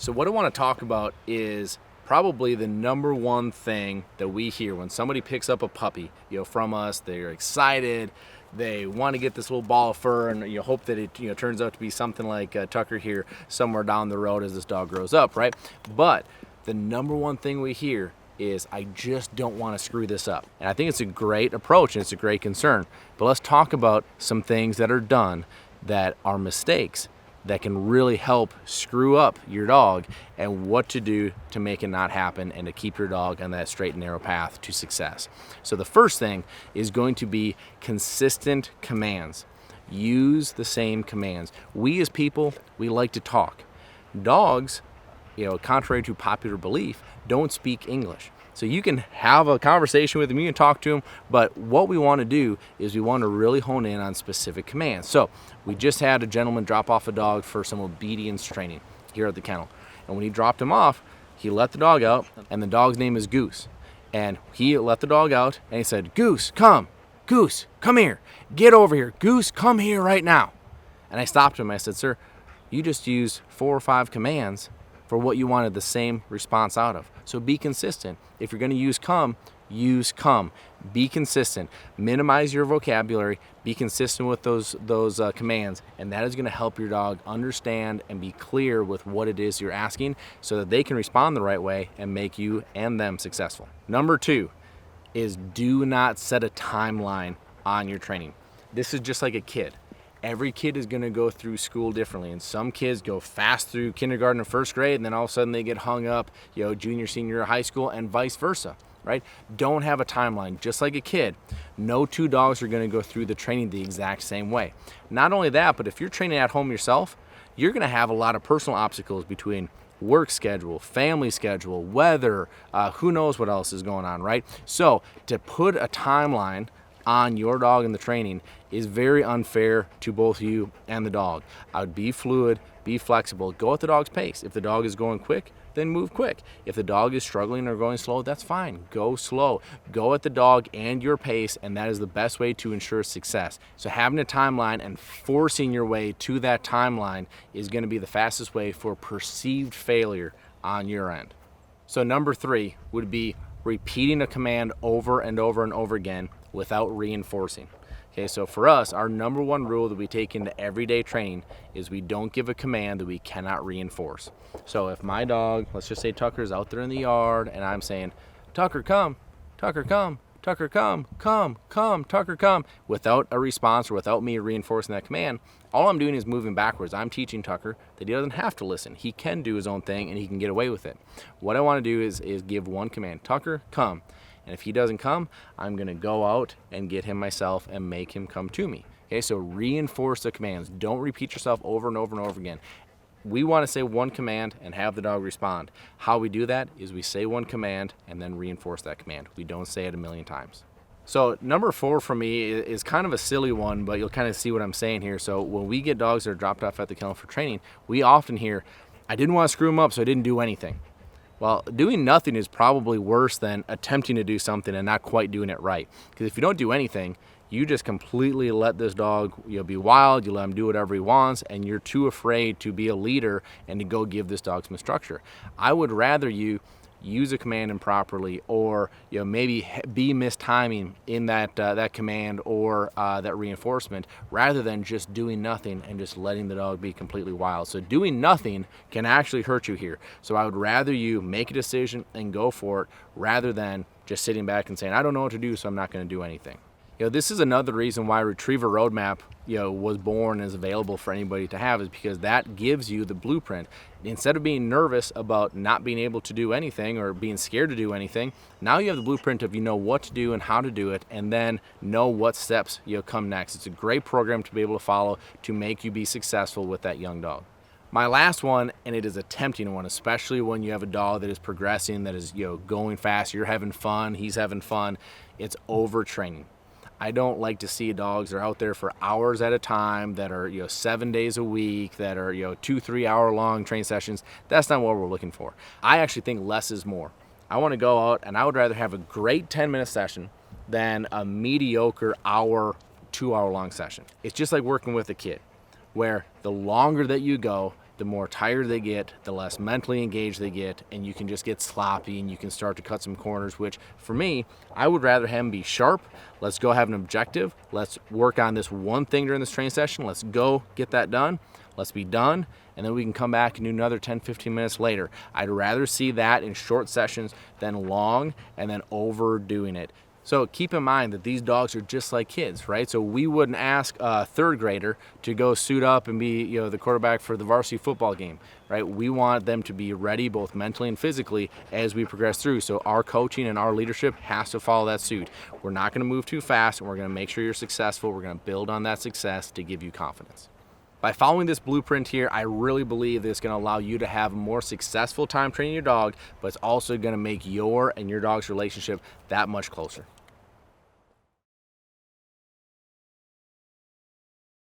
So what I want to talk about is probably the number one thing that we hear when somebody picks up a puppy, from us. They're excited. They want to get this little ball of fur, and hope that it turns out to be something like Tucker here somewhere down the road as this dog grows up, right? But the number one thing we hear is, I just don't want to screw this up. And I think it's a great approach and it's a great concern. But let's talk about some things that are done that are mistakes that can really help screw up your dog, and what to do to make it not happen and to keep your dog on that straight and narrow path to success. So the first thing is going to be consistent commands. Use the same commands. We as people, we like to talk. Dogs, contrary to popular belief, don't speak English. So you can have a conversation with them, you can talk to them, but what we want to do is we want to really hone in on specific commands. So we just had a gentleman drop off a dog for some obedience training here at the kennel. And when he dropped him off, he let the dog out, and the dog's name is Goose. And he let the dog out and he said, Goose, come here, get over here. Goose, come here right now. And I stopped him. I said, sir, you just used 4 or 5 commands for what you wanted the same response out of. So be consistent. If you're going to use come, use come. Be consistent. Minimize your vocabulary. Be consistent with those commands, and that is going to help your dog understand and be clear with what it is you're asking, so that they can respond the right way and make you and them successful. Number 2 is, do not set a timeline on your training. This is just like a kid. Every kid is going to go through school differently, and some kids go fast through kindergarten and first grade, and then all of a sudden they get hung up, junior, senior high school, and vice versa, right? Don't have a timeline. Just like a kid, no 2 dogs are going to go through the training the exact same way. Not only that, but if you're training at home yourself, you're going to have a lot of personal obstacles between work schedule, family schedule, weather, who knows what else is going on, right? So to put a timeline on your dog in the training is very unfair to both you and the dog. I would be fluid, be flexible, go at the dog's pace. If the dog is going quick, then move quick. If the dog is struggling or going slow, that's fine. Go slow. Go at the dog and your pace, and that is the best way to ensure success. So having a timeline and forcing your way to that timeline is going to be the fastest way for perceived failure on your end. So number 3 would be repeating a command over and over and over again without reinforcing. Okay, so for us, our number 1 rule that we take into everyday training is we don't give a command that we cannot reinforce. So if my dog, let's just say Tucker's out there in the yard, and I'm saying, Tucker, come, Tucker, come, Tucker, come, Tucker, come, without a response or without me reinforcing that command, all I'm doing is moving backwards. I'm teaching Tucker that he doesn't have to listen. He can do his own thing, and he can get away with it. What I want to do is give one command, Tucker, come. And if he doesn't come, I'm going to go out and get him myself and make him come to me. Okay, so reinforce the commands. Don't repeat yourself over and over and over again. We want to say one command and have the dog respond. How we do that is we say one command and then reinforce that command. We don't say it a million times. So number 4 for me is kind of a silly one, but you'll kind of see what I'm saying here. So when we get dogs that are dropped off at the kennel for training, we often hear, I didn't want to screw them up, so I didn't do anything. Well, doing nothing is probably worse than attempting to do something and not quite doing it right. Because if you don't do anything, you just completely let this dog be wild, you let him do whatever he wants, and you're too afraid to be a leader and to go give this dog some structure. I would rather you use a command improperly, or maybe be mistiming in that command or that reinforcement, rather than just doing nothing and just letting the dog be completely wild. So doing nothing can actually hurt you here. So I would rather you make a decision and go for it, rather than just sitting back and saying, I don't know what to do, so I'm not going to do anything. This is another reason why Retriever Roadmap was born and is available for anybody to have, is because that gives you the blueprint. Instead of being nervous about not being able to do anything or being scared to do anything, now you have the blueprint of what to do and how to do it, and then know what steps come next. It's a great program to be able to follow to make you be successful with that young dog. My last one, and it is a tempting one, especially when you have a dog that is progressing, that is going fast, you're having fun, he's having fun, it's overtraining. I don't like to see dogs that are out there for hours at a time, that are 7 days a week, that are 2-3 hour long training sessions. That's not what we're looking for. I actually think less is more. I want to go out and I would rather have a great 10-minute session than a mediocre 2 hour long session. It's just like working with a kid, where the longer that you go, the more tired they get, the less mentally engaged they get, and you can just get sloppy and you can start to cut some corners, which for me, I would rather have them be sharp. Let's go have an objective. Let's work on this one thing during this training session. Let's go get that done. Let's be done, and then we can come back and do another 10, 15 minutes later. I'd rather see that in short sessions than long and then overdoing it. So keep in mind that these dogs are just like kids, right? So we wouldn't ask a third grader to go suit up and be, the quarterback for the varsity football game, right? We want them to be ready both mentally and physically as we progress through. So our coaching and our leadership has to follow that suit. We're not going to move too fast, and we're going to make sure you're successful. We're going to build on that success to give you confidence. By following this blueprint here, I really believe that it's going to allow you to have a more successful time training your dog, but it's also going to make your and your dog's relationship that much closer.